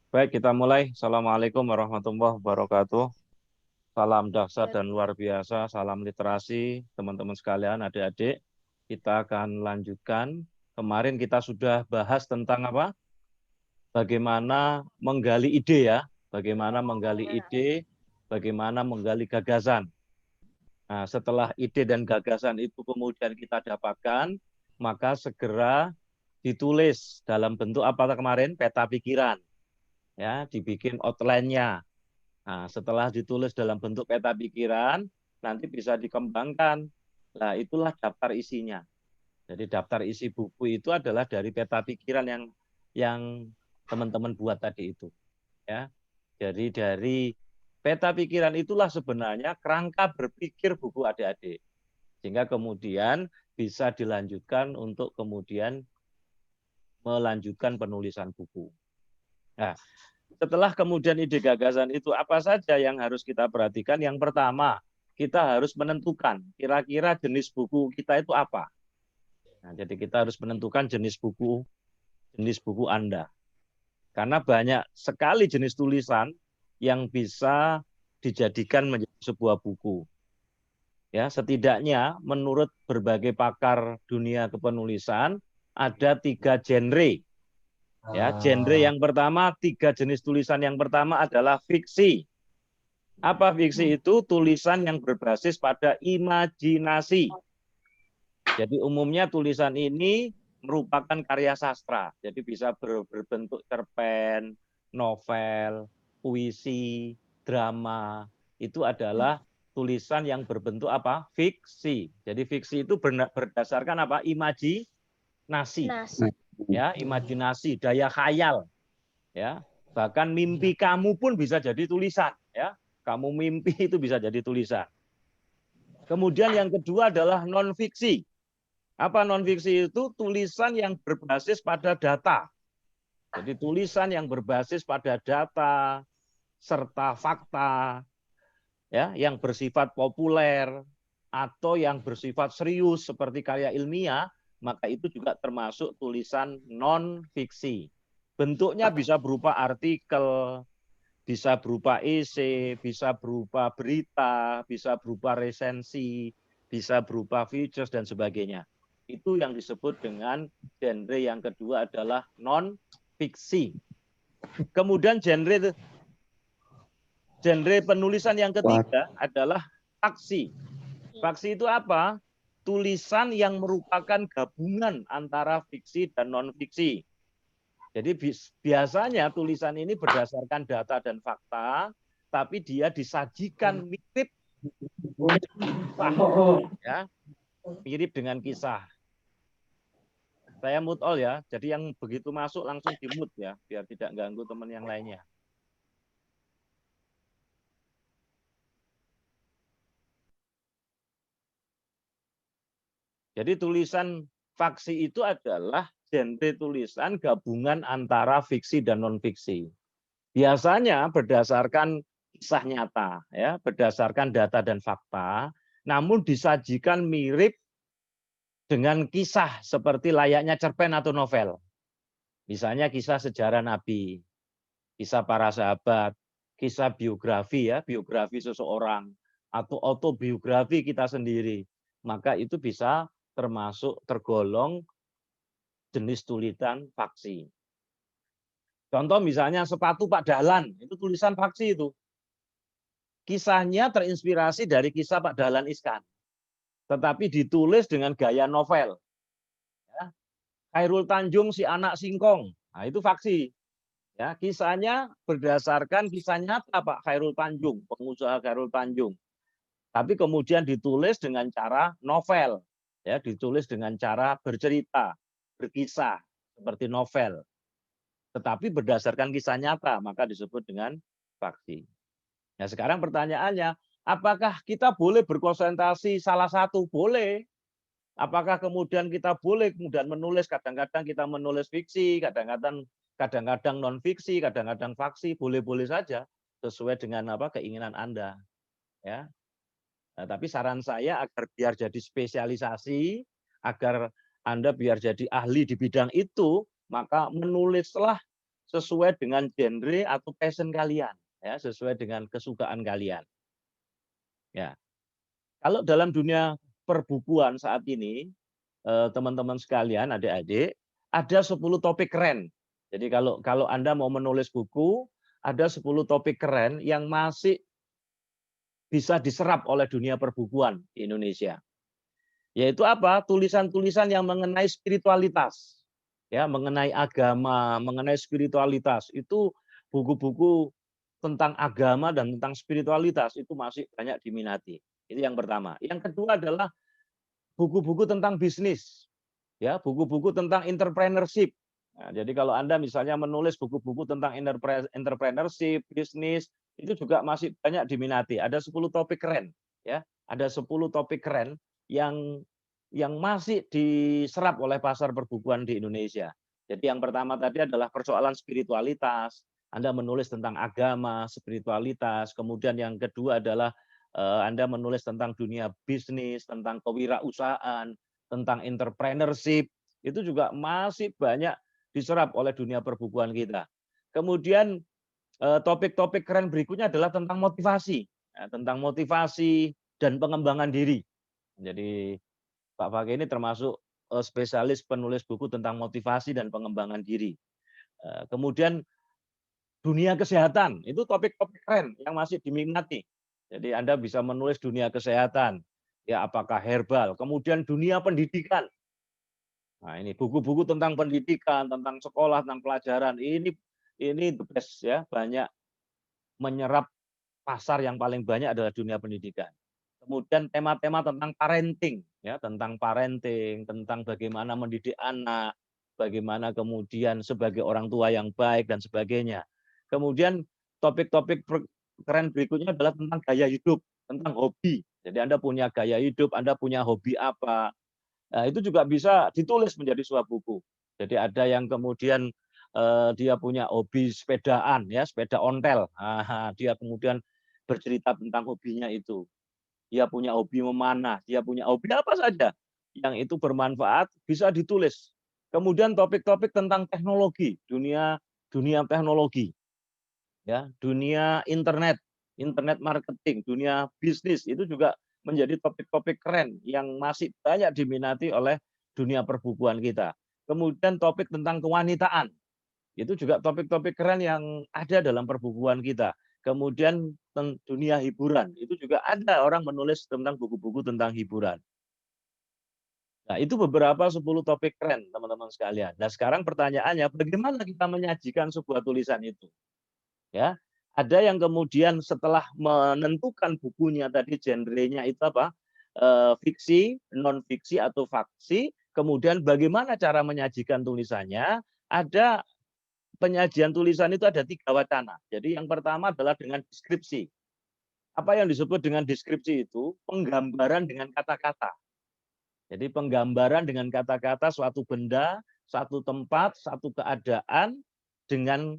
Baik, kita mulai. Assalamualaikum warahmatullahi wabarakatuh. Salam dahsyat Wal- dan luar biasa, salam literasi, teman-teman sekalian, adik-adik. Kita akan lanjutkan. Kemarin kita sudah bahas tentang apa? Bagaimana menggali ide ya, bagaimana menggali Ya, ide, bagaimana menggali gagasan. Nah, setelah ide dan gagasan itu kemudian kita dapatkan, maka segera ditulis dalam bentuk apa kemarin? Peta pikiran. Ya, dibikin outline-nya. Nah, setelah ditulis dalam bentuk peta pikiran, nanti bisa dikembangkan. Nah, itulah daftar isinya. Jadi daftar isi buku itu adalah dari peta pikiran yang teman-teman buat tadi itu. Ya, jadi dari peta pikiran itulah sebenarnya kerangka berpikir buku adik-adik. Sehingga kemudian bisa dilanjutkan untuk kemudian melanjutkan penulisan buku. Nah, setelah kemudian ide gagasan itu apa saja yang harus kita perhatikan? Yang pertama, kita harus menentukan kira-kira jenis buku kita itu apa. Nah, jadi kita harus menentukan jenis buku Anda. Karena banyak sekali jenis tulisan yang bisa dijadikan menjadi sebuah buku. Ya, setidaknya menurut berbagai pakar dunia kepenulisan ada 3 genre. Ya, genre yang pertama, 3 jenis tulisan yang pertama adalah fiksi. Apa fiksi itu? Tulisan yang berbasis pada imajinasi. Jadi umumnya tulisan ini merupakan karya sastra. Jadi bisa berbentuk cerpen, novel, puisi, drama. Itu adalah tulisan yang berbentuk apa? Fiksi. Jadi fiksi itu berdasarkan apa? Imajinasi. nasi. Ya, imajinasi, daya khayal. Ya, bahkan mimpi kamu pun bisa jadi tulisan. Ya, kamu mimpi itu bisa jadi tulisan. Kemudian yang kedua adalah non fiksi. Apa non fiksi itu? Tulisan yang berbasis pada data. Jadi tulisan yang berbasis pada data serta fakta, ya, yang bersifat populer atau yang bersifat serius seperti karya ilmiah, maka itu juga termasuk tulisan non fiksi. Bentuknya bisa berupa artikel, bisa berupa esai, bisa berupa berita, bisa berupa resensi, bisa berupa features dan sebagainya. Itu yang disebut dengan genre yang kedua adalah non fiksi. Kemudian genre penulisan yang ketiga adalah faksi. Faksi itu apa? Tulisan yang merupakan gabungan antara fiksi dan non fiksi. Jadi biasanya tulisan ini berdasarkan data dan fakta, tapi dia disajikan mirip kisah, ya, mirip dengan kisah. Saya mute all ya, jadi yang begitu masuk langsung di mute ya, biar tidak ganggu teman yang lainnya. Jadi tulisan faksi itu adalah genre tulisan gabungan antara fiksi dan non fiksi. Biasanya berdasarkan kisah nyata, ya, berdasarkan data dan fakta, namun disajikan mirip dengan kisah seperti layaknya cerpen atau novel. Misalnya kisah sejarah Nabi, kisah para sahabat, kisah biografi ya, biografi seseorang, atau autobiografi kita sendiri. Maka itu bisa termasuk tergolong jenis tulisan faksi. Contoh misalnya sepatu Pak Dahlan, itu tulisan faksi itu. Kisahnya terinspirasi dari kisah Pak Dahlan Iskan, tetapi ditulis dengan gaya novel. Ya. Khairul Tanjung si anak singkong, nah itu faksi. Ya, kisahnya berdasarkan kisah nyata Pak Khairul Tanjung, pengusaha Khairul Tanjung. Tapi kemudian ditulis dengan cara novel, ya, ditulis dengan cara bercerita, berkisah seperti novel. Tetapi berdasarkan kisah nyata, maka disebut dengan faksi. Nah, sekarang pertanyaannya, apakah kita boleh berkonsentrasi salah satu? Boleh. Apakah kemudian kita boleh kemudian menulis, kadang-kadang kita menulis fiksi, kadang-kadang non fiksi, kadang-kadang faksi, boleh-boleh saja sesuai dengan apa keinginan Anda, ya. Nah, tapi saran saya agar biar jadi spesialisasi, agar Anda biar jadi ahli di bidang itu, maka menulislah sesuai dengan genre atau passion kalian, ya, sesuai dengan kesukaan kalian. Ya. Kalau dalam dunia perbukuan saat ini, teman-teman sekalian, adik-adik, ada 10 topik keren. Jadi kalau kalau Anda mau menulis buku, ada 10 topik keren yang masih bisa diserap oleh dunia perbukuan di Indonesia. Yaitu apa? Tulisan-tulisan yang mengenai spiritualitas. Ya, mengenai agama, mengenai spiritualitas. Itu buku-buku tentang agama dan tentang spiritualitas itu masih banyak diminati. Itu yang pertama. Yang kedua adalah buku-buku tentang bisnis. Ya, buku-buku tentang entrepreneurship. Nah, jadi kalau Anda misalnya menulis buku-buku tentang entrepreneurship, bisnis, itu juga masih banyak diminati. Ada 10 topik keren, ya. Ada 10 topik keren yang masih diserap oleh pasar perbukuan di Indonesia. Jadi yang pertama tadi adalah persoalan spiritualitas. Anda menulis tentang agama, spiritualitas. Kemudian yang kedua adalah Anda menulis tentang dunia bisnis, tentang kewirausahaan, tentang entrepreneurship. Itu juga masih banyak diserap oleh dunia perbukuan kita. Kemudian topik-topik keren berikutnya adalah tentang motivasi, tentang motivasi dan pengembangan diri. Jadi Pak Fakih ini termasuk spesialis penulis buku tentang motivasi dan pengembangan diri. Kemudian dunia kesehatan, itu topik-topik keren yang masih diminati. Jadi Anda bisa menulis dunia kesehatan, ya apakah herbal. Kemudian dunia pendidikan. Nah, ini buku-buku tentang pendidikan, tentang sekolah, tentang pelajaran. Ini the best ya, banyak menyerap pasar yang paling banyak adalah dunia pendidikan. Kemudian tema-tema tentang parenting, ya, tentang parenting, tentang bagaimana mendidik anak, bagaimana kemudian sebagai orang tua yang baik dan sebagainya. Kemudian topik-topik keren berikutnya adalah tentang gaya hidup, tentang hobi. Jadi Anda punya gaya hidup, Anda punya hobi apa. Nah, itu juga bisa ditulis menjadi sebuah buku. Jadi ada yang kemudian dia punya hobi sepedaan, ya, sepeda ontel. Nah, dia kemudian bercerita tentang hobinya itu. Dia punya hobi memanah, dia punya hobi apa saja yang itu bermanfaat bisa ditulis. Kemudian topik-topik tentang teknologi, dunia dunia teknologi, ya, dunia internet, internet marketing, dunia bisnis itu juga menjadi topik-topik keren yang masih banyak diminati oleh dunia perbukuan kita. Kemudian topik tentang kewanitaan, itu juga topik-topik keren yang ada dalam perbukuan kita. Kemudian dunia hiburan, itu juga ada orang menulis tentang buku-buku tentang hiburan. Nah, itu beberapa 10 topik keren, teman-teman sekalian. Nah, sekarang pertanyaannya, bagaimana kita menyajikan sebuah tulisan itu? Ya, ada yang kemudian setelah menentukan bukunya tadi genrenya itu apa? Fiksi, non fiksi atau faksi, kemudian bagaimana cara menyajikan tulisannya? Ada penyajian tulisan itu ada 3 wacana. Jadi yang pertama adalah dengan deskripsi. Apa yang disebut dengan deskripsi itu? Penggambaran dengan kata-kata. Jadi penggambaran dengan kata-kata suatu benda, satu tempat, satu keadaan dengan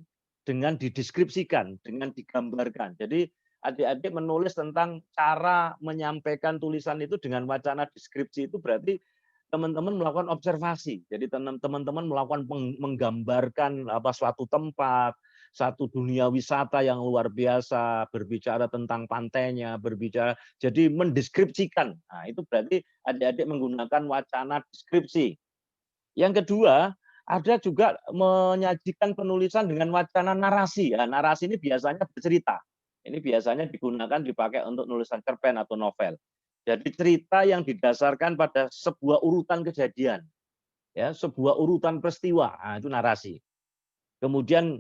dideskripsikan, dengan digambarkan. Jadi adik-adik menulis tentang cara menyampaikan tulisan itu dengan wacana deskripsi itu berarti teman-teman melakukan observasi. Jadi teman-teman melakukan menggambarkan apa suatu tempat, satu dunia wisata yang luar biasa, berbicara tentang pantainya, berbicara jadi mendeskripsikan. Nah, itu berarti adik-adik menggunakan wacana deskripsi. Yang kedua, ada juga menyajikan penulisan dengan wacana narasi. Ya, narasi ini biasanya bercerita. Ini biasanya digunakan dipakai untuk nulisan cerpen atau novel. Jadi cerita yang didasarkan pada sebuah urutan kejadian, ya, sebuah urutan peristiwa. Nah, itu narasi. Kemudian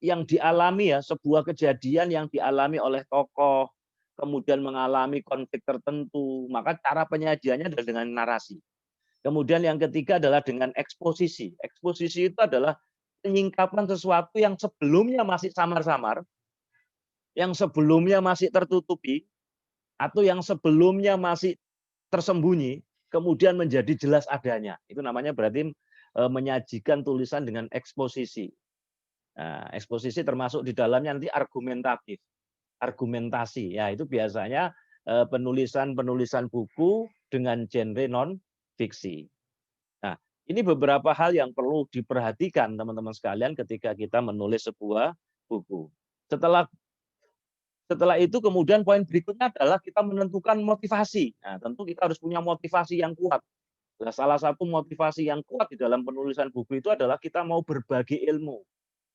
yang dialami ya sebuah kejadian yang dialami oleh tokoh, kemudian mengalami konflik tertentu, maka cara penyajiannya adalah dengan narasi. Kemudian yang ketiga adalah dengan eksposisi. Eksposisi itu adalah penyingkapan sesuatu yang sebelumnya masih samar-samar, yang sebelumnya masih tertutupi, atau yang sebelumnya masih tersembunyi, kemudian menjadi jelas adanya. Itu namanya berarti menyajikan tulisan dengan eksposisi. Nah, eksposisi termasuk di dalamnya nanti argumentatif, argumentasi. Ya, itu biasanya penulisan-penulisan buku dengan genre non fiksi. Nah, Ini beberapa hal yang perlu diperhatikan teman-teman sekalian ketika kita menulis sebuah buku. Setelah setelah itu kemudian poin berikutnya adalah kita menentukan motivasi. Nah, tentu kita harus punya motivasi yang kuat. Nah, salah satu motivasi yang kuat di dalam penulisan buku itu adalah kita mau berbagi ilmu.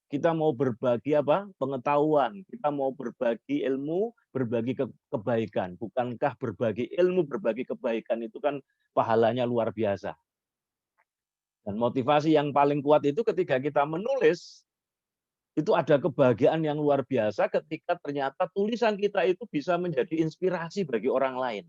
Kita mau berbagi apa? Pengetahuan. Kita mau berbagi ilmu, berbagi kebaikan. Bukankah berbagi ilmu, berbagi kebaikan itu kan pahalanya luar biasa. Dan motivasi yang paling kuat itu ketika kita menulis, itu ada kebahagiaan yang luar biasa ketika ternyata tulisan kita itu bisa menjadi inspirasi bagi orang lain.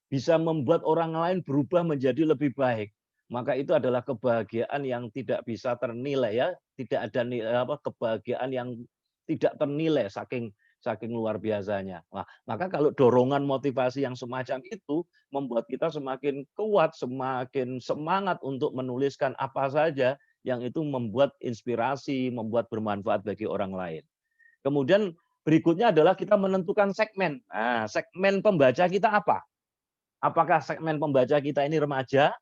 Bisa membuat orang lain berubah menjadi lebih baik. Maka itu adalah kebahagiaan yang tidak bisa ternilai ya, tidak ada kebahagiaan yang tidak ternilai saking saking luar biasanya. Nah, maka kalau dorongan motivasi yang semacam itu membuat kita semakin kuat, semakin semangat untuk menuliskan apa saja yang itu membuat inspirasi, membuat bermanfaat bagi orang lain. Kemudian berikutnya adalah kita menentukan segmen. Nah, segmen pembaca kita apa? Apakah segmen pembaca kita ini remaja,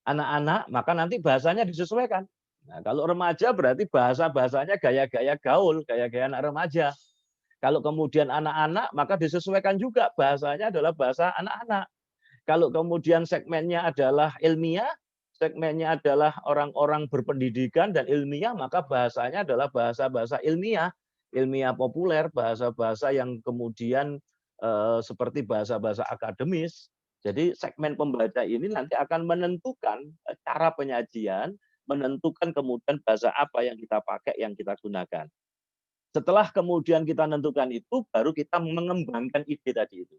anak-anak, maka nanti bahasanya disesuaikan. Nah, kalau remaja berarti bahasa-bahasanya gaya-gaya gaul, gaya-gaya anak remaja. Kalau kemudian anak-anak, maka disesuaikan juga bahasanya adalah bahasa anak-anak. Kalau kemudian segmennya adalah ilmiah, segmennya adalah orang-orang berpendidikan dan ilmiah, maka bahasanya adalah bahasa-bahasa ilmiah, ilmiah populer, bahasa-bahasa yang kemudian seperti bahasa-bahasa akademis. Jadi segmen pembaca ini nanti akan menentukan cara penyajian, menentukan kemudian bahasa apa yang kita pakai, yang kita gunakan. Setelah kemudian kita menentukan itu, baru kita mengembangkan ide tadi itu.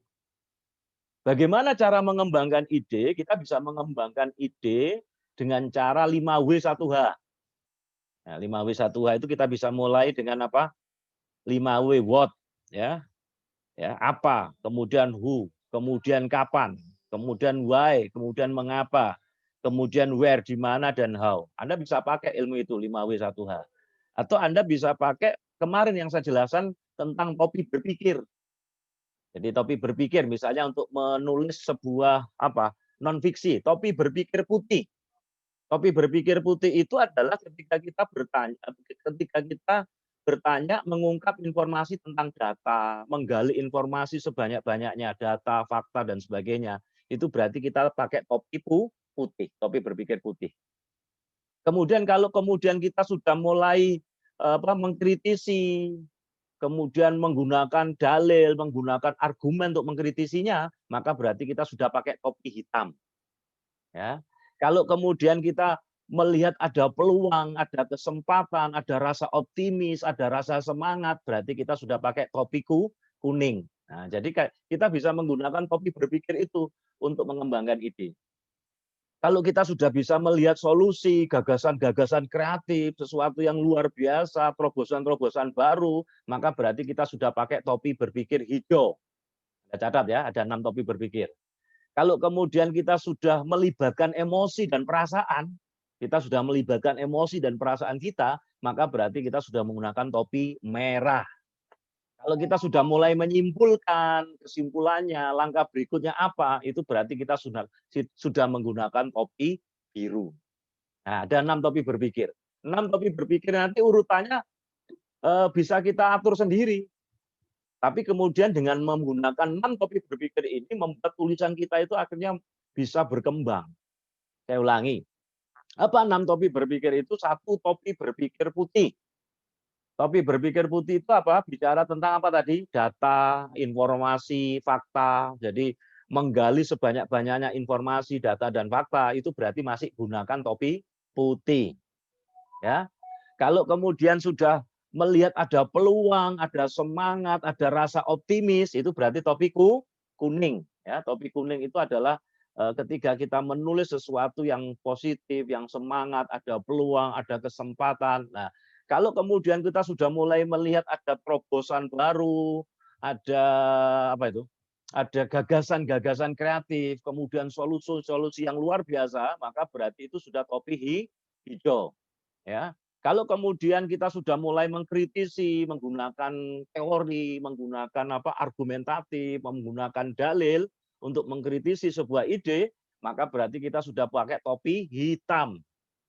Bagaimana cara mengembangkan ide? Kita bisa mengembangkan ide dengan cara 5W1H. Nah, 5W1H itu kita bisa mulai dengan apa? 5W what, ya. Ya, apa, kemudian who, kemudian kapan, kemudian why, kemudian mengapa, kemudian where, di mana dan how. Anda bisa pakai ilmu itu 5W1H. Atau Anda bisa pakai kemarin yang saya jelaskan tentang topi berpikir. Jadi topi berpikir misalnya untuk menulis sebuah apa? Non fiksi, topi berpikir putih. Topi berpikir putih itu adalah ketika kita bertanya mengungkap informasi tentang data, menggali informasi sebanyak-banyaknya data, fakta dan sebagainya. Itu berarti kita pakai topi putih, topi berpikir putih. Kemudian kalau kemudian kita sudah mulai mengkritisi, kemudian menggunakan dalil, menggunakan argumen untuk mengkritisinya, maka berarti kita sudah pakai topi hitam. Ya. Kalau kemudian kita melihat ada peluang, ada kesempatan, ada rasa optimis, ada rasa semangat, berarti kita sudah pakai topi kuning. Nah, jadi kita bisa menggunakan topi berpikir itu untuk mengembangkan ide. Kalau kita sudah bisa melihat solusi, gagasan-gagasan kreatif, sesuatu yang luar biasa, terobosan-terobosan baru, maka berarti kita sudah pakai topi berpikir hijau. Catat ya, ada 6 topi berpikir. Kalau kemudian kita sudah melibatkan emosi dan perasaan, kita sudah melibatkan emosi dan perasaan kita, maka berarti kita sudah menggunakan topi merah. Kalau kita sudah mulai menyimpulkan kesimpulannya, langkah berikutnya apa, itu berarti kita sudah menggunakan topi biru. Nah, ada 6 topi berpikir. 6 topi berpikir nanti urutannya bisa kita atur sendiri. Tapi kemudian dengan menggunakan 6 topi berpikir ini membuat tulisan kita itu akhirnya bisa berkembang. Saya ulangi. Apa 6 topi berpikir itu? 1 topi berpikir putih. Topi berpikir putih itu apa? Bicara tentang apa tadi? Data, informasi, fakta. Jadi menggali sebanyak-banyaknya informasi, data dan fakta itu berarti masih gunakan topi putih. Ya. Kalau kemudian sudah melihat ada peluang, ada semangat, ada rasa optimis, itu berarti topi kuning. Ya, topi kuning itu adalah ketika kita menulis sesuatu yang positif, yang semangat, ada peluang, ada kesempatan. Nah, kalau kemudian kita sudah mulai melihat ada terobosan baru, ada apa itu? Ada gagasan-gagasan kreatif, kemudian solusi-solusi yang luar biasa, maka berarti itu sudah topi hijau. Ya, kalau kemudian kita sudah mulai mengkritisi, menggunakan teori, menggunakan argumentatif, menggunakan dalil untuk mengkritisi sebuah ide, maka berarti kita sudah pakai topi hitam.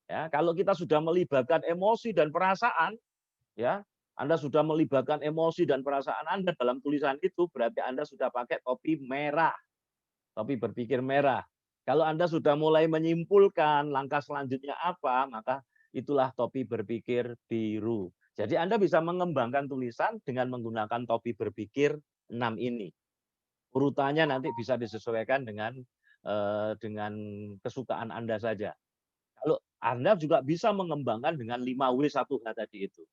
Ya, kalau kita sudah melibatkan emosi dan perasaan, ya, Anda sudah melibatkan emosi dan perasaan Anda dalam tulisan itu, berarti Anda sudah pakai topi merah, topi berpikir merah. Kalau Anda sudah mulai menyimpulkan langkah selanjutnya apa, maka itulah topi berpikir biru. Jadi Anda bisa mengembangkan tulisan dengan menggunakan topi berpikir 6 ini. Urutannya nanti bisa disesuaikan dengan kesukaan Anda saja. Kalau Anda juga bisa mengembangkan dengan 5W1H tadi itu.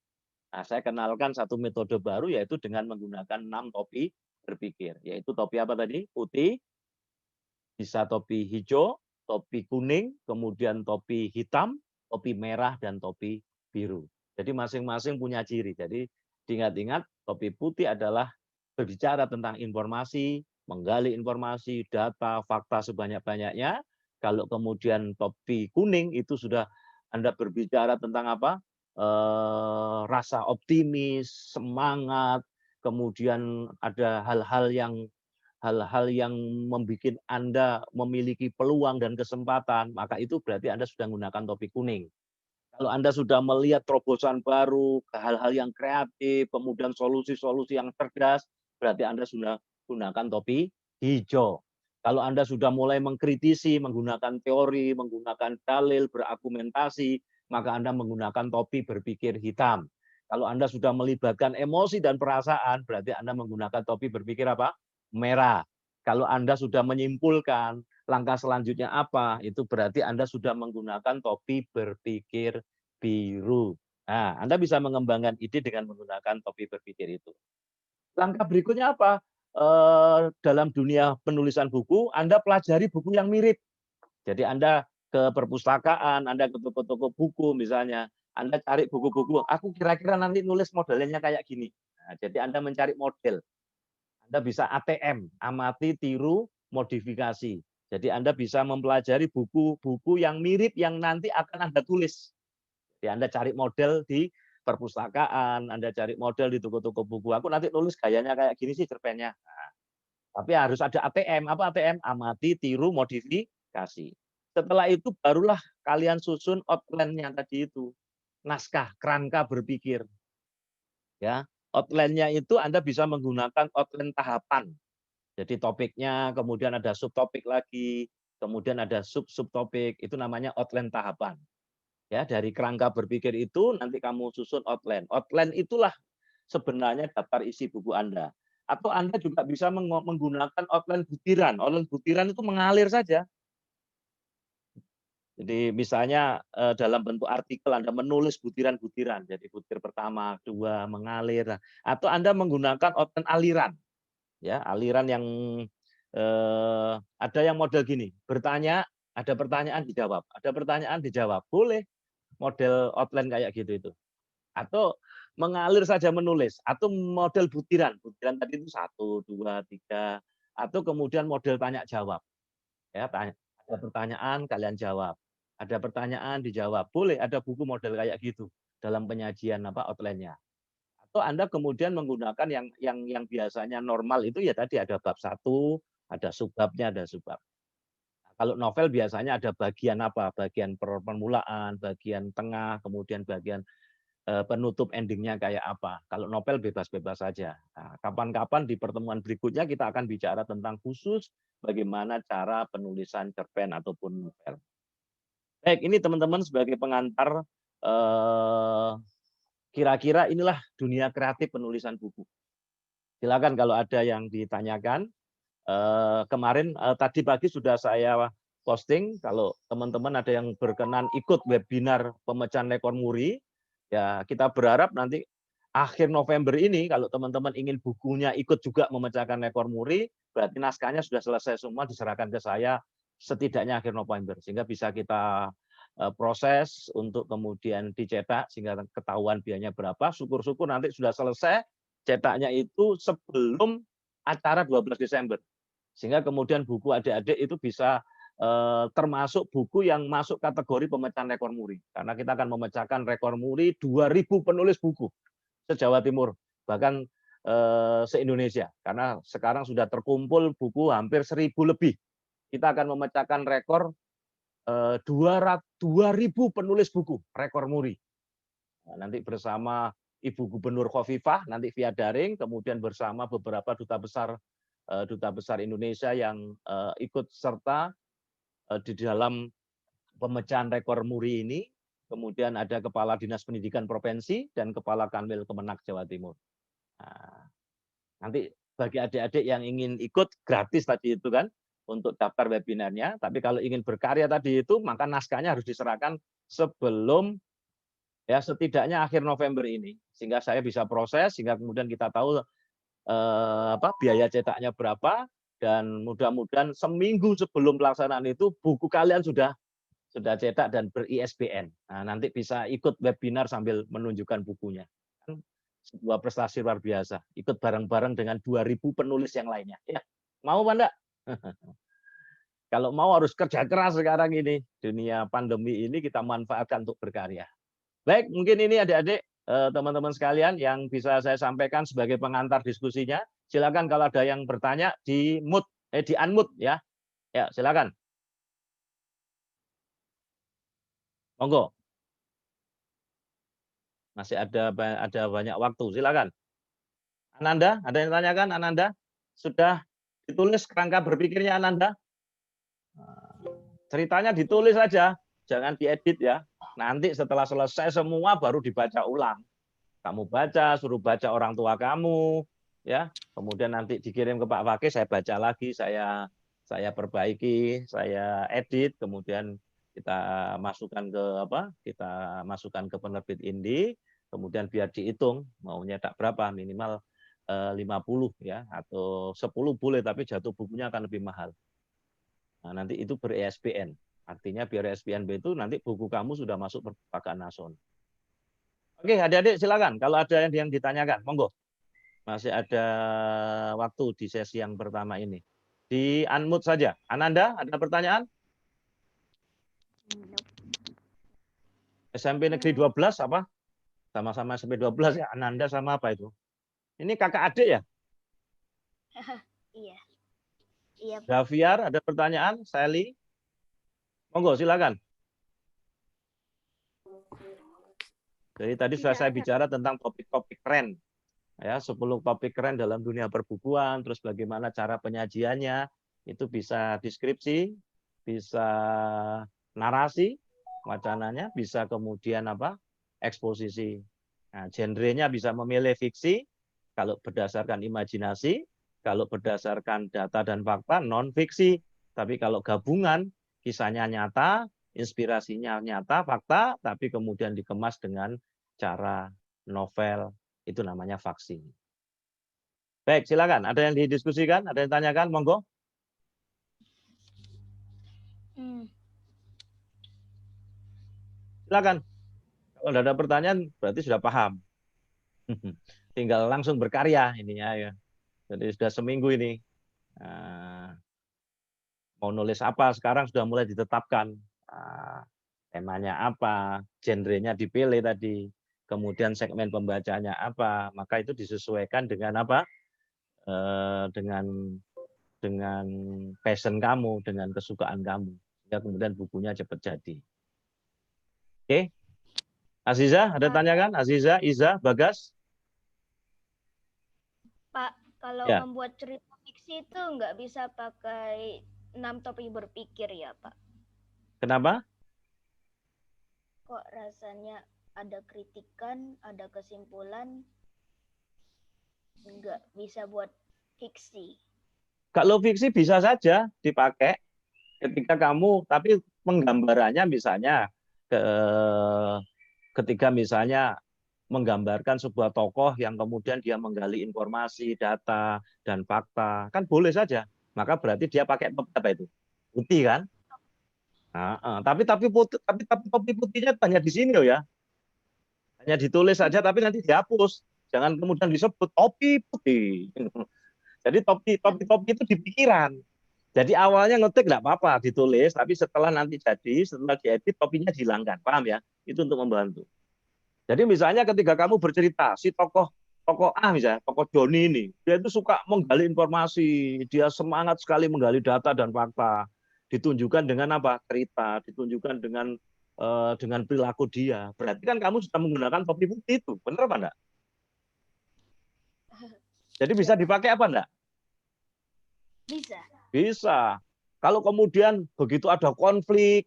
Nah, saya kenalkan satu metode baru yaitu dengan menggunakan 6 topi berpikir. Yaitu topi apa tadi? Putih, bisa topi hijau, topi kuning, kemudian topi hitam, topi merah, dan topi biru. Jadi masing-masing punya ciri. Jadi diingat-ingat, topi putih adalah berbicara tentang informasi, menggali informasi, data, fakta sebanyak-banyaknya. Kalau kemudian topi kuning itu sudah Anda berbicara tentang apa? Rasa optimis, semangat, kemudian ada hal-hal yang membuat Anda memiliki peluang dan kesempatan, maka itu berarti Anda sudah menggunakan topi kuning. Kalau Anda sudah melihat terobosan baru, hal-hal yang kreatif, kemudian solusi-solusi yang cerdas, berarti Anda sudah gunakan topi hijau. Kalau Anda sudah mulai mengkritisi, menggunakan teori, menggunakan dalil, berargumentasi, maka Anda menggunakan topi berpikir hitam. Kalau Anda sudah melibatkan emosi dan perasaan, berarti Anda menggunakan topi berpikir apa? Merah. Kalau Anda sudah menyimpulkan langkah selanjutnya apa, itu berarti Anda sudah menggunakan topi berpikir biru. Nah, Anda bisa mengembangkan ide dengan menggunakan topi berpikir itu. Langkah berikutnya apa? Dalam dunia penulisan buku, Anda pelajari buku yang mirip. Jadi Anda ke perpustakaan, Anda ke toko-toko buku misalnya, Anda cari buku-buku, aku kira-kira nanti nulis modelnya kayak gini. Nah, jadi Anda mencari model. Anda bisa ATM, amati, tiru, modifikasi. Jadi Anda bisa mempelajari buku-buku yang mirip yang nanti akan Anda tulis. Jadi Anda cari model di perpustakaan, Anda cari model di toko-toko buku. Aku nanti nulis gayanya kayak gini sih cerpennya. Nah, tapi harus ada ATM. Apa ATM? Amati, tiru, modifikasi. Setelah itu barulah kalian susun outline-nya tadi itu. Naskah, kerangka berpikir. Ya, outline-nya itu Anda bisa menggunakan outline tahapan. Jadi topiknya, kemudian ada subtopik lagi, kemudian ada sub-subtopik, itu namanya outline tahapan. Ya, dari kerangka berpikir itu nanti kamu susun outline. Outline itulah sebenarnya daftar isi buku Anda. Atau Anda juga bisa menggunakan outline butiran. Outline butiran itu mengalir saja. Jadi misalnya dalam bentuk artikel Anda menulis butiran-butiran. Jadi butir pertama, kedua, mengalir. Atau Anda menggunakan outline aliran. Ya, aliran yang ada yang model gini, bertanya, ada pertanyaan dijawab, ada pertanyaan dijawab. Boleh model outline kayak gitu itu. Atau mengalir saja menulis, atau model butiran. Butiran tadi itu 1, 2, 3, atau kemudian model tanya jawab. Ya, ada pertanyaan kalian jawab. Ada pertanyaan dijawab. Boleh ada buku model kayak gitu dalam penyajian apa outline-nya. Atau Anda kemudian menggunakan yang biasanya normal itu ya tadi ada bab 1, ada subbabnya, ada subbab. Kalau novel biasanya ada bagian apa? Bagian permulaan, bagian tengah, kemudian bagian penutup endingnya kayak apa. Kalau novel bebas-bebas saja. Nah, kapan-kapan di pertemuan berikutnya kita akan bicara tentang khusus bagaimana cara penulisan cerpen ataupun novel. Baik, ini teman-teman sebagai pengantar kira-kira inilah dunia kreatif penulisan buku. Silakan kalau ada yang ditanyakan. Kemarin tadi pagi sudah saya posting kalau teman-teman ada yang berkenan ikut webinar pemecahan rekor muri, ya kita berharap nanti akhir November ini kalau teman-teman ingin bukunya ikut juga memecahkan rekor muri, berarti naskahnya sudah selesai semua diserahkan ke saya setidaknya akhir November sehingga bisa kita proses untuk kemudian dicetak sehingga ketahuan biayanya berapa. Syukur-syukur nanti sudah selesai cetaknya itu sebelum acara 12 Desember. Sehingga kemudian buku adik-adik itu bisa termasuk buku yang masuk kategori pemecahan rekor muri. Karena kita akan memecahkan rekor muri 2.000 penulis buku se-Jawa Timur, bahkan se-Indonesia. Karena sekarang sudah terkumpul buku hampir 1.000 lebih. Kita akan memecahkan rekor 2.000 penulis buku, rekor muri. Nah, nanti bersama Ibu Gubernur Khofifah, nanti via daring, kemudian bersama beberapa duta besar Indonesia yang ikut serta di dalam pemecahan rekor muri ini. Kemudian ada Kepala Dinas Pendidikan Provinsi dan Kepala Kanwil Kemenak Jawa Timur. Nah, nanti bagi adik-adik yang ingin ikut gratis tadi itu kan, untuk daftar webinarnya. Tapi kalau ingin berkarya tadi itu, maka naskahnya harus diserahkan sebelum ya setidaknya akhir November ini, sehingga saya bisa proses, sehingga kemudian kita tahu biaya cetaknya berapa, dan mudah-mudahan seminggu sebelum pelaksanaan itu buku kalian sudah cetak dan ber-ISBN. Nah, nanti bisa ikut webinar sambil menunjukkan bukunya. Sebuah prestasi luar biasa. Ikut bareng-bareng dengan 2.000 penulis yang lainnya. Ya, mau Pak enggak? Kalau mau harus kerja keras sekarang ini. Dunia pandemi ini kita manfaatkan untuk berkarya. Baik, mungkin ini adik-adik, teman-teman sekalian yang bisa saya sampaikan sebagai pengantar diskusinya. Silakan kalau ada yang bertanya di unmute ya. Ya, silakan. Monggo. Masih ada banyak waktu, silakan. Ananda, ada yang tanyakan Ananda? Sudah ditulis kerangka berpikirnya Ananda? Ceritanya ditulis saja, jangan diedit ya. Nanti setelah selesai semua baru dibaca ulang. Kamu baca, suruh baca orang tua kamu, ya. Kemudian nanti dikirim ke Pak Fakih, saya baca lagi, saya perbaiki, saya edit, kemudian kita masukkan ke penerbit Indi, kemudian biar dihitung mau nyetak berapa, minimal 50 ya, atau 10 boleh, tapi jatuh bukunya akan lebih mahal. Nah, nanti itu ber-ISBN. Artinya biar ISBN itu nanti buku kamu sudah masuk perpustakaan nasional. Oke, adik-adik silakan. Kalau ada yang ditanyakan, monggo. Masih ada waktu di sesi yang pertama ini. Di unmute saja. Ananda, ada pertanyaan? SMP Negeri 12 apa? Sama-sama SMP 12 ya. Ananda sama apa itu? Ini kakak adik ya? Iya. Iya, Pak. Daviar, ada pertanyaan? Sally? Monggo, silakan. Jadi tadi sudah saya bicara tentang topik-topik keren. Ya, 10 topik keren dalam dunia perbukuan, terus bagaimana cara penyajiannya, itu bisa deskripsi, bisa narasi, wacananya, bisa kemudian eksposisi. Nah, genrenya bisa memilih fiksi, kalau berdasarkan imajinasi, kalau berdasarkan data dan fakta, non-fiksi. Tapi kalau gabungan, kisahnya nyata, inspirasinya nyata, fakta, tapi kemudian dikemas dengan cara novel, itu namanya faksi. Baik, silakan. Ada yang didiskusikan? Ada yang tanyakan? Monggo. Silakan. Kalau ada pertanyaan, berarti sudah paham. Tinggal langsung berkarya ininya ya. Jadi sudah seminggu ini. Mau nulis apa? Sekarang sudah mulai ditetapkan. Temanya apa? Genrenya dipilih tadi. Kemudian segmen pembacanya apa? Maka itu disesuaikan dengan apa? Dengan passion kamu, dengan kesukaan kamu. Sehingga kemudian bukunya cepat jadi. Oke. Aziza, ada tanyakan? Aziza, Iza, Bagas? Pak, kalau ya. Membuat cerita fiksi itu nggak bisa pakai 6 topik berpikir ya, Pak? Kenapa? Kok rasanya ada kritikan, ada kesimpulan, nggak bisa buat fiksi. Kalau fiksi bisa saja dipakai ketika kamu, tapi penggambarannya misalnya ketika misalnya menggambarkan sebuah tokoh yang kemudian dia menggali informasi, data, dan fakta, kan boleh saja. Maka berarti dia pakai apa itu? Putih kan? Tapi topi putihnya hanya di sini loh ya. Hanya ditulis saja, tapi nanti dihapus. Jangan kemudian disebut topi putih. Jadi topi itu di pikiran. Jadi awalnya ngetik nggak apa-apa, ditulis, tapi setelah nanti setelah diedit, topinya dihilangkan. Paham ya? Itu untuk membantu. Jadi misalnya ketika kamu bercerita, si tokoh A misalnya, tokoh Joni ini, dia itu suka menggali informasi, dia semangat sekali menggali data dan fakta. ditunjukkan dengan apa? Cerita, ditunjukkan dengan perilaku dia. Berarti kan kamu sudah menggunakan topi putih itu, benar apa enggak? Jadi bisa Ya, Pak. dipakai apa enggak? Bisa. Bisa. Kalau kemudian begitu ada konflik,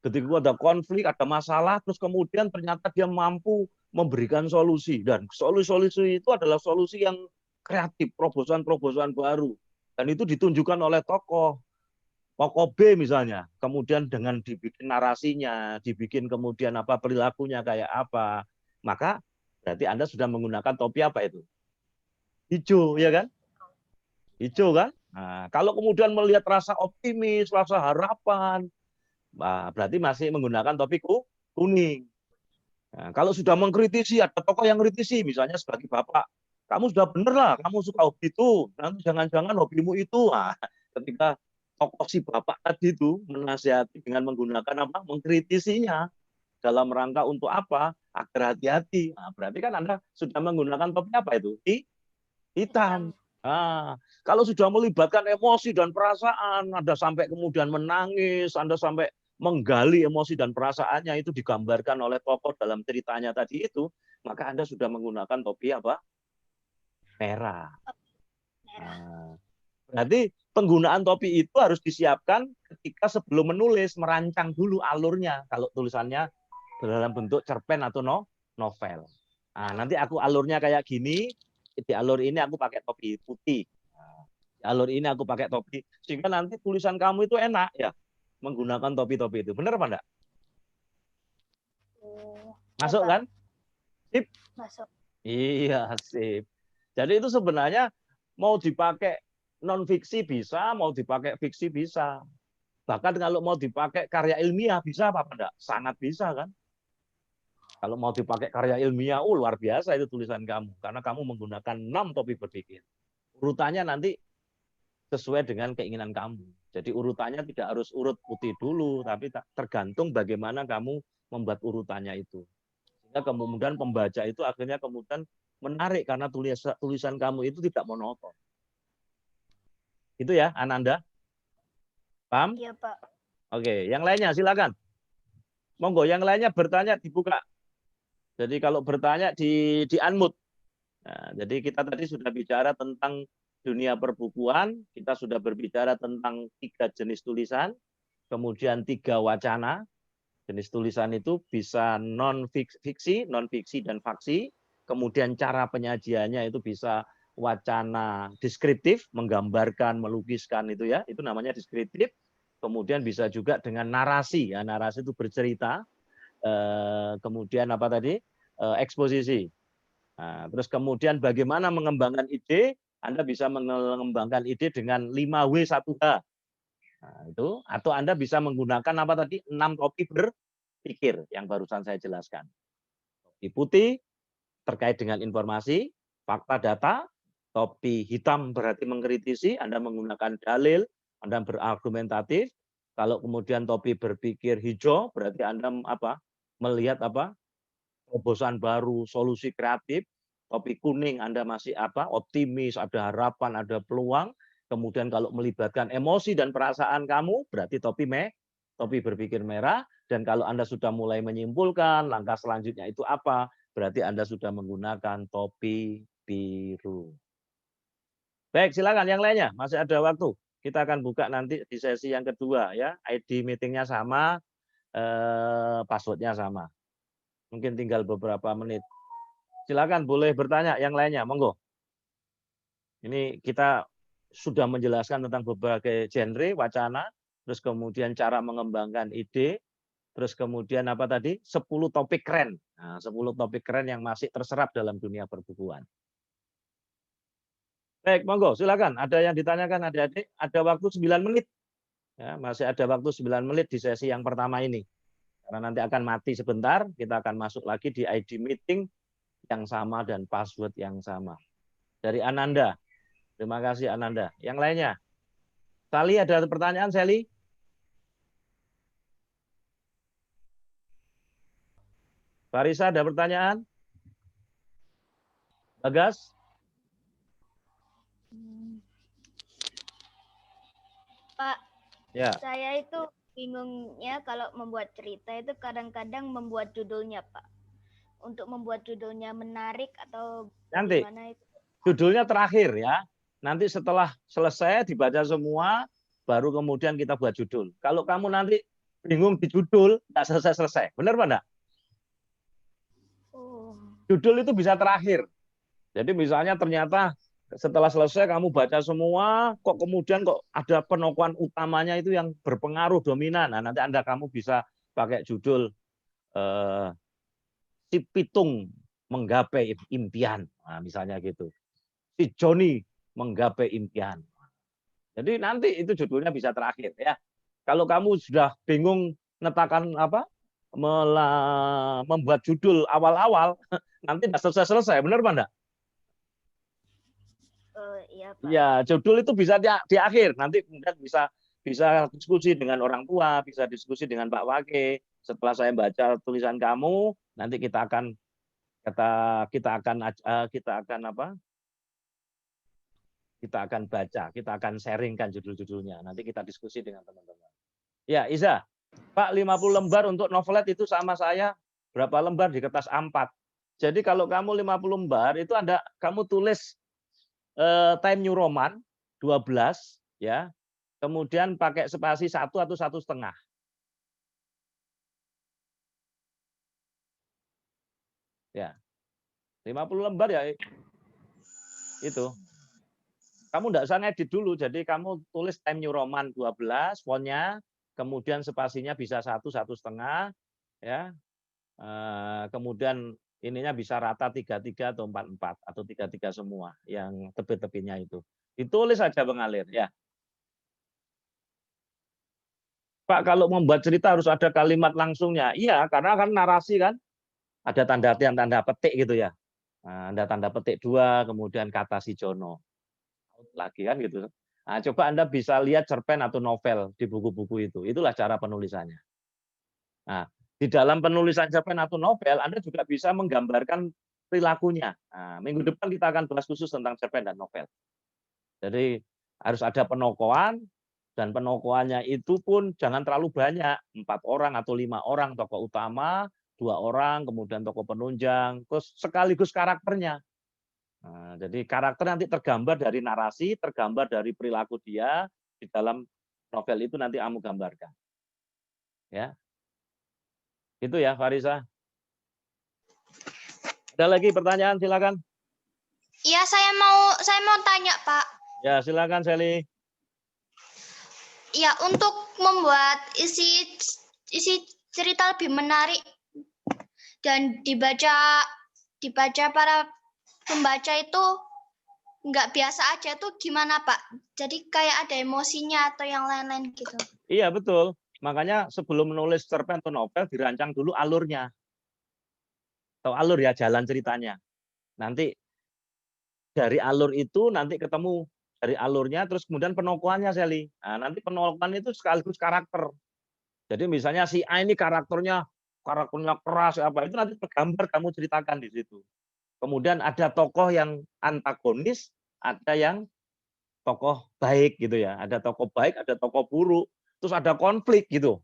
ada masalah, terus kemudian ternyata dia mampu memberikan solusi. Dan solusi-solusi itu adalah solusi yang kreatif, terobosan-terobosan baru. Dan itu ditunjukkan oleh tokoh B misalnya. Kemudian dengan dibikin narasinya, dibikin kemudian apa perilakunya kayak apa. Maka berarti Anda sudah menggunakan topi apa itu? Hijau, ya kan? Hijau kan? Nah, kalau kemudian melihat rasa optimis, rasa harapan, nah, berarti masih menggunakan topi kuning. Nah, kalau sudah mengkritisi, ada tokoh yang kritisi, misalnya sebagai bapak, kamu sudah bener lah, kamu suka hobi itu, nanti jangan-jangan hobimu itu. Nah, ketika tokoh si bapak tadi itu menasihati dengan menggunakan apa? Mengkritisinya dalam rangka untuk apa? Agar hati-hati. Nah, berarti kan Anda sudah menggunakan topi apa itu? Hitam. Nah, kalau sudah melibatkan emosi dan perasaan, Anda sampai kemudian menangis, Anda sampai menggali emosi dan perasaannya itu digambarkan oleh tokoh dalam ceritanya tadi itu, maka Anda sudah menggunakan topi apa? Merah. Merah. Nah, berarti penggunaan topi itu harus disiapkan ketika sebelum menulis, merancang dulu alurnya. Kalau tulisannya dalam bentuk cerpen atau novel. Nah, nanti aku alurnya kayak gini, di alur ini aku pakai topi putih. Nah, di alur ini aku pakai topi, sehingga nanti tulisan kamu itu enak ya, menggunakan topi-topi itu. Benar apa enggak? Oh, ya, Masuk Pak. kan? Sip. Masuk. Iya, sip. Jadi itu sebenarnya mau dipakai non fiksi bisa, mau dipakai fiksi bisa. Bahkan kalau mau dipakai karya ilmiah bisa apa enggak? Sangat bisa kan? Kalau mau dipakai karya ilmiah, luar biasa itu tulisan kamu. Karena kamu menggunakan 6 topi berpikir. Urutannya nanti sesuai dengan keinginan kamu. Jadi urutannya tidak harus urut putih dulu, tapi tergantung bagaimana kamu membuat urutannya itu. Sehingga kemudian pembaca itu akhirnya kemudian menarik karena tulisan kamu itu tidak monoton. Itu ya, Ananda. Paham? Iya, Pak. Oke, yang lainnya silakan. Monggo, yang lainnya bertanya dibuka. Jadi kalau bertanya di unmute. Nah, jadi kita tadi sudah bicara tentang dunia perbukuan, kita sudah berbicara tentang 3 jenis tulisan, kemudian 3 wacana. Jenis tulisan itu bisa non fiksi dan faksi. Kemudian cara penyajiannya itu bisa wacana deskriptif, menggambarkan, melukiskan itu ya, itu namanya deskriptif. Kemudian bisa juga dengan narasi, ya narasi itu bercerita. Kemudian apa tadi? Eksposisi. Nah, terus kemudian bagaimana mengembangkan ide? Anda bisa mengembangkan ide dengan 5W1H. Nah, itu atau Anda bisa menggunakan apa tadi? 6 topi berpikir yang barusan saya jelaskan. Topi putih terkait dengan informasi, fakta data, topi hitam berarti mengkritisi, Anda menggunakan dalil, Anda berargumentatif. Kalau kemudian topi berpikir hijau berarti Anda apa? Melihat apa? Terobosan baru, solusi kreatif. Topi kuning Anda masih apa? Optimis, ada harapan, ada peluang. Kemudian kalau melibatkan emosi dan perasaan kamu, berarti topi berpikir merah. Dan kalau Anda sudah mulai menyimpulkan langkah selanjutnya itu apa, berarti Anda sudah menggunakan topi biru. Baik, silakan yang lainnya. Masih ada waktu. Kita akan buka nanti di sesi yang kedua ya. ID meetingnya sama, passwordnya sama. Mungkin tinggal beberapa menit. Silakan boleh bertanya yang lainnya, monggo. Ini kita sudah menjelaskan tentang berbagai genre, wacana, terus kemudian cara mengembangkan ide, terus kemudian apa tadi? 10 topik keren. Nah, 10 topik keren yang masih terserap dalam dunia perbukuan. Baik, monggo, silakan. Ada yang ditanyakan adik-adik? Ada waktu 9 menit. Ya, masih ada waktu 9 menit di sesi yang pertama ini. Karena nanti akan mati sebentar, kita akan masuk lagi di ID meeting yang sama dan password yang sama. Dari Ananda. Terima kasih Ananda. Yang lainnya? Sally ada pertanyaan Sally? Farisa ada pertanyaan? Bagas? Hmm. Pak, Ya. Saya itu bingungnya kalau membuat cerita itu kadang-kadang membuat judulnya, Pak. Untuk membuat judulnya menarik atau Nanti bagaimana itu? judulnya terakhir ya. Nanti setelah selesai dibaca semua, baru kemudian kita buat judul. Kalau kamu nanti bingung di judul, nggak selesai-selesai. Benar Pak? Oh. Judul itu bisa terakhir. Jadi misalnya ternyata setelah selesai kamu baca semua, kok kemudian kok ada penokohan utamanya itu yang berpengaruh dominan. Nah, nanti kamu bisa pakai judul si Pitung menggapai impian. Nah, misalnya gitu. Si Joni menggapai impian. Jadi nanti itu judulnya bisa terakhir ya. Kalau kamu sudah bingung netakan apa membuat judul awal-awal, nanti tidak selesai-selesai, benar Pak? Enggak? Iya, Pak. Ya, judul itu bisa di akhir. Nanti kemudian bisa diskusi dengan orang tua, bisa diskusi dengan Pak Wage. Setelah saya baca tulisan kamu, nanti kita akan apa? Kita akan baca, kita akan sharingkan judul-judulnya. Nanti kita diskusi dengan teman-teman. Ya, Iza. Pak, 50 lembar untuk novelet itu sama saya berapa lembar di kertas A4. Jadi kalau kamu 50 lembar itu kamu tulis Time New Roman 12 ya. Kemudian pakai spasi 1 atau 1,5. Ya. 50 lembar ya itu. Kamu enggak usah ngedit dulu. Jadi kamu tulis Time New Roman 12 fontnya, kemudian spasinya bisa 1, 1,5 ya. Kemudian ininya bisa rata 33 atau 44 atau 33 semua yang tepi-tepinya itu. Ditulis saja mengalir ya. Pak, kalau membuat cerita harus ada kalimat langsungnya. Iya, karena kan narasi kan ada tanda petik gitu ya. Nah, ada tanda petik 2, kemudian kata si Jono. Lagi kan gitu. Nah, coba Anda bisa lihat cerpen atau novel di buku-buku itu. Itulah cara penulisannya. Nah, di dalam penulisan cerpen atau novel, Anda juga bisa menggambarkan perilakunya. Nah, minggu depan kita akan bahas khusus tentang cerpen dan novel. Jadi harus ada penokohan, dan penokohannya itu pun jangan terlalu banyak, 4 orang atau 5 orang tokoh utama, 2 orang, kemudian tokoh penunjang, terus sekaligus karakternya. Nah, jadi karakter nanti tergambar dari narasi, tergambar dari perilaku dia di dalam novel itu nanti kamu gambarkan. Ya, itu ya Farisa. Ada lagi pertanyaan, silakan. Iya, saya mau tanya, Pak. Ya, silakan Sally. Ya, untuk membuat isi cerita lebih menarik dan dibaca para pembaca itu nggak biasa aja tuh gimana, Pak? Jadi kayak ada emosinya atau yang lain-lain gitu. Iya, betul. Makanya sebelum menulis cerpen atau novel dirancang dulu alurnya. Atau alur ya, jalan ceritanya. Nanti dari alur itu nanti ketemu dari alurnya, terus kemudian penokohannya, Sally. Nah, nanti penokohan itu sekaligus karakter. Jadi misalnya si A ini karakternya keras apa itu nanti tergambar kamu ceritakan di situ. Kemudian ada tokoh yang antagonis, ada yang tokoh baik gitu ya. Ada tokoh baik, ada tokoh buruk, terus ada konflik gitu.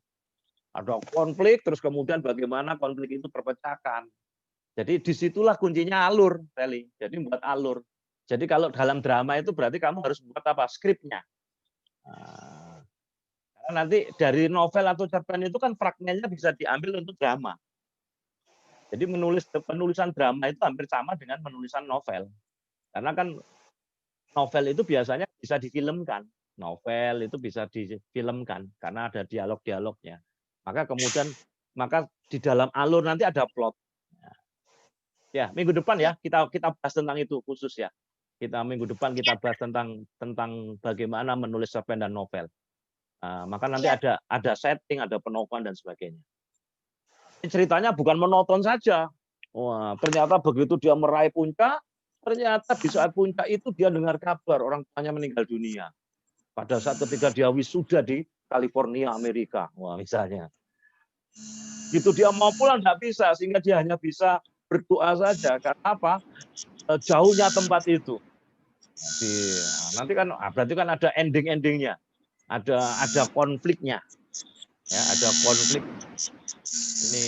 Ada konflik, terus kemudian bagaimana konflik itu terpecahkan. Jadi disitulah kuncinya alur, Sally. Jadi buat alur. Jadi kalau dalam drama itu berarti kamu harus buat apa? Skripnya. Nah, nanti dari novel atau cerpen itu kan fragmennya bisa diambil untuk drama. Jadi penulisan drama itu hampir sama dengan penulisan novel. Karena kan novel itu biasanya bisa difilmkan. Novel itu bisa difilmkan karena ada dialog-dialognya. Maka di dalam alur nanti ada plot. Ya, minggu depan ya kita bahas tentang itu khusus ya. Minggu depan kita bahas tentang bagaimana menulis cerpen dan novel. Maka nanti ada setting, ada penokohan dan sebagainya. Ceritanya bukan monoton saja. Wah, ternyata begitu dia meraih puncak, ternyata di saat puncak itu dia dengar kabar orang tuanya meninggal dunia. Pada saat ketika dia wisuda di California, Amerika. Wah, misalnya. Gitu dia mau pulang nggak bisa, sehingga dia hanya bisa berdoa saja. Karena apa? Jauhnya tempat itu. Nanti kan berarti kan ada ending-endingnya. ada konfliknya. Ya, ada konflik. Ini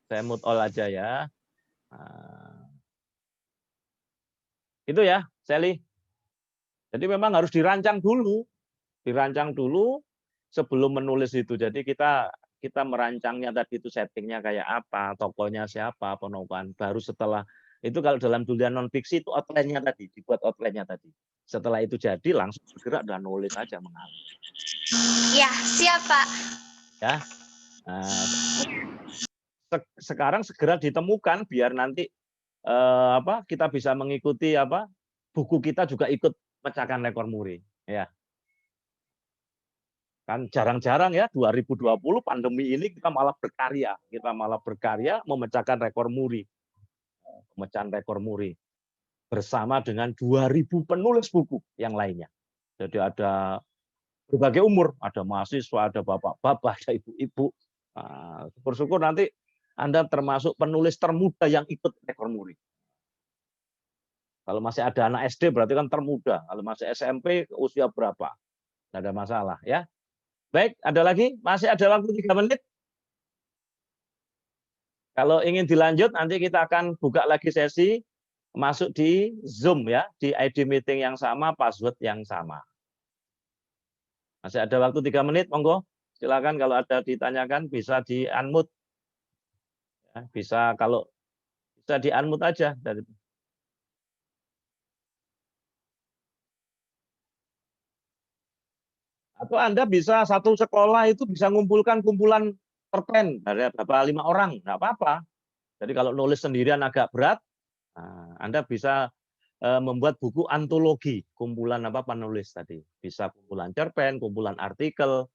saya mute all aja ya. Nah, itu ya, Sally. Jadi memang harus dirancang dulu sebelum menulis itu. Jadi kita merancangnya tadi itu settingnya kayak apa, tokohnya siapa, penokohan. Baru setelah itu kalau dalam dunia non fiksi itu outline-nya tadi, dibuat outline-nya tadi. Setelah itu jadi langsung bergerak dan nulis aja mengalir. Ya, siap Pak. Ya. Nah, sekarang segera ditemukan biar nanti kita bisa mengikuti buku kita juga ikut pecahkan rekor muri. Ya. Kan jarang-jarang ya 2020 pandemi ini kita malah berkarya memecahkan rekor muri. Pemecahan rekor muri bersama dengan 2000 penulis buku yang lainnya. Jadi ada berbagai umur, ada mahasiswa, ada bapak-bapak, ada ibu-ibu. Nah, syukur-syukur nanti Anda termasuk penulis termuda yang ikut rekor muri. Kalau masih ada anak SD berarti kan termuda. Kalau masih SMP usia berapa? Tidak ada masalah ya. Baik, ada lagi? Masih ada waktu 3 menit. Kalau ingin dilanjut, nanti kita akan buka lagi sesi, masuk di Zoom ya, di ID meeting yang sama, password yang sama. Masih ada waktu 3 menit, monggo. Silakan kalau ada ditanyakan bisa di unmute. Ya, bisa di unmute aja dari atau Anda bisa satu sekolah itu bisa ngumpulkan kumpulan cerpen dari berapa 5 orang, nggak apa-apa. Jadi kalau nulis sendirian agak berat, Anda bisa membuat buku antologi, kumpulan penulis tadi. Bisa kumpulan cerpen, kumpulan artikel,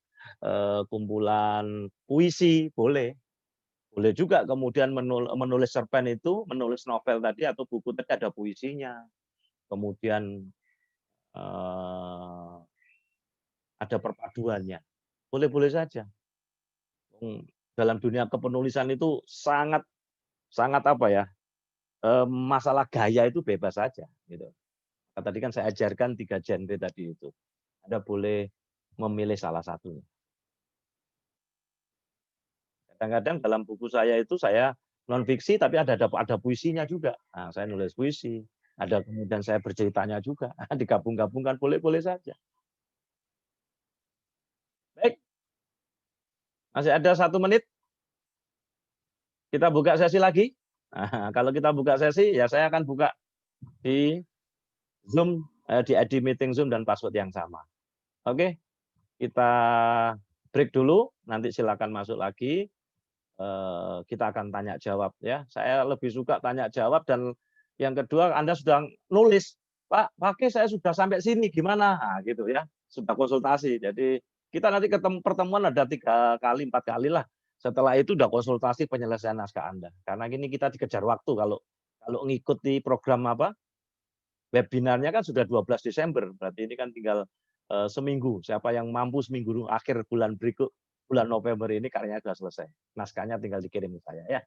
kumpulan puisi, boleh. Boleh juga kemudian menulis cerpen itu, menulis novel tadi atau buku tadi ada puisinya. Kemudian ada perpaduannya. Boleh-boleh saja. Dalam dunia kepenulisan itu sangat masalah gaya itu bebas saja. Gitu. Tadi kan saya ajarkan 3 genre tadi itu. Anda boleh memilih salah satu. Kadang-kadang dalam buku saya itu saya non fiksi tapi ada puisinya juga. Nah, saya nulis puisi. Ada kemudian saya berceritanya juga. Digabung-gabungkan boleh-boleh saja. Baik. Masih ada 1 menit. Kita buka sesi lagi. Nah, kalau kita buka sesi, ya saya akan buka di Zoom, di ID meeting Zoom dan password yang sama. Oke, kita break dulu. Nanti silakan masuk lagi. Kita akan tanya jawab ya. Saya lebih suka tanya jawab dan yang kedua Anda sudah nulis, Pak, saya sudah sampai sini gimana? Nah, gitu ya. Sudah konsultasi. Jadi kita nanti pertemuan ada 3 kali, 4 kali lah. Setelah itu udah konsultasi penyelesaian naskah Anda. Karena gini kita dikejar waktu kalau ngikuti program webinarnya kan sudah 12 Desember. Berarti ini kan tinggal seminggu. Siapa yang mampu seminggu akhir bulan berikut bulan November ini karyanya sudah selesai. Naskahnya tinggal dikirim ke saya ya.